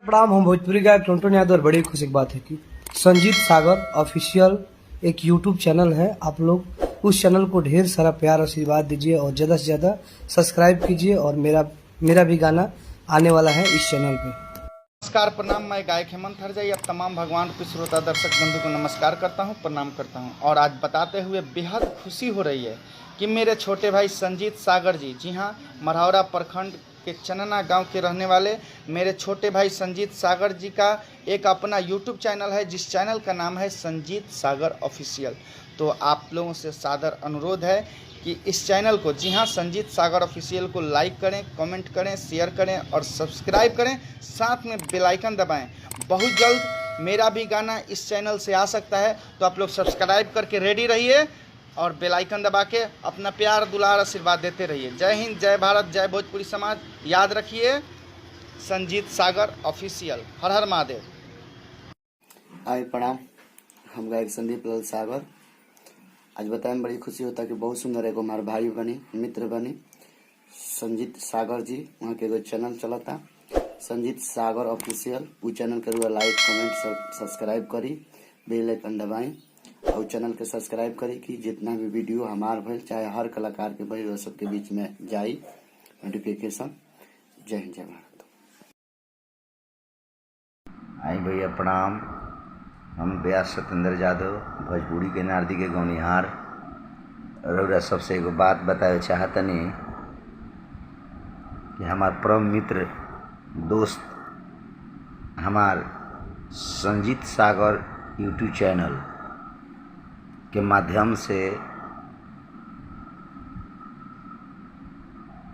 प्रणाम। हम भोजपुरी गायक टुनटुन यादव। और बड़ी खुशी की बात है कि संजीत सागर ऑफिशियल एक यूट्यूब चैनल है। आप लोग उस चैनल को ढेर सारा प्यार आशीर्वाद दीजिए और ज़्यादा से ज़्यादा सब्सक्राइब कीजिए। और मेरा भी गाना आने वाला है इस चैनल पे। नमस्कार, प्रणाम। मैं गायक हेमंत हरजाई अब तमाम भगवान रूपी श्रोता दर्शक बंधु को नमस्कार करता हूं, प्रणाम करता हूं। और आज बताते हुए बेहद खुशी हो रही है कि मेरे छोटे भाई संजीत सागर जी हां, मढ़ौरा प्रखंड के चनना गांव के रहने वाले मेरे छोटे भाई संजीत सागर जी का एक अपना यूट्यूब चैनल है, जिस चैनल का नाम है संजीत सागर ऑफिशियल। तो आप लोगों से सादर अनुरोध है कि इस चैनल को, जी हाँ, संजीत सागर ऑफिशियल को लाइक करें, कमेंट करें, शेयर करें और सब्सक्राइब करें, साथ में बेल आइकन दबाएं। बहुत जल्द मेरा भी गाना इस चैनल से आ सकता है, तो आप लोग सब्सक्राइब करके रेडी रहिए और बेल आइकन दबा के अपना प्यार दुलार आशीर्वाद देते रहिए। जय हिंद, जय भारत, जय भोजपुरी समाज। याद रखिए, संजीत सागर ऑफिशियल। हर हर महादेव। हाय प्रणाम। हम गायक संदीप लाल सागर। आज बताए में बड़ी खुशी होता है कि बहुत सुंदर एगो हमारे भाई बनी, मित्र बनी, संजीत सागर जी। वहाँ के एगो चैनल चला था संजीत सागर ऑफिशियल। वो चैनल के रुआ लाइक कमेंट सब्सक्राइब करी, बेल आइकन दबाई और चैनल के सब्सक्राइब करी कि जितना भी वीडियो हमार भइल चाहे हर कलाकार के भइल वो सबके बीच में जाई नोटिफिकेशन। जय हिंद, जय भारत। आई भैया प्रणाम। हम व्यास सत्येंद्र यादव, भोजपुरी के नारदी के गौनिहार। रउरा सबसे एगो बात बताए चाहतनी कि हमार परम मित्र दोस्त हमार संजीत सागर यूट्यूब चैनल के माध्यम से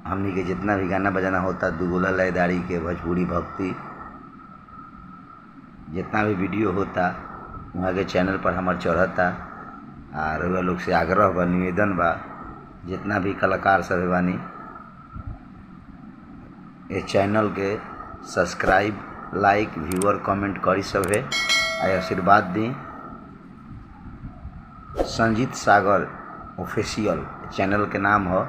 हमनी के जितना भी गाना बजाना होता, दुगोला लयदारी के, भोजपुरी भक्ति, जितना भी वीडियो होता वहाँ के चैनल पर हमार चढ़ता। और वह लोग से आग्रह बा, निवेदन बा, जितना भी कलाकार सब बानी इस चैनल के सब्सक्राइब, लाइक, व्यूअर, कमेंट करी सब है और आशीर्वाद दी। संजीत सागर ऑफिशियल चैनल के नाम हो,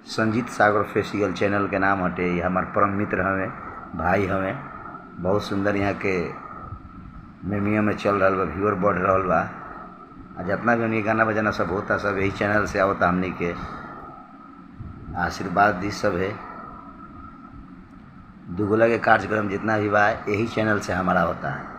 संजीत सागर ऑफिशियल चैनल के नाम हटे। ये हमार परम मित्र हमें, भाई हमें। बहुत सुंदर यहाँ के मेमिया में चल रहा बा, व्यूअर बढ़ रहा बा। और जितना भी उन्हीं गाना बजाना सब होता सब यही चैनल से आवता। हमनी के आशीर्वाद दी सब है। दुगोला के कार्यक्रम जितना भी बा यही चैनल से हमारा होता है।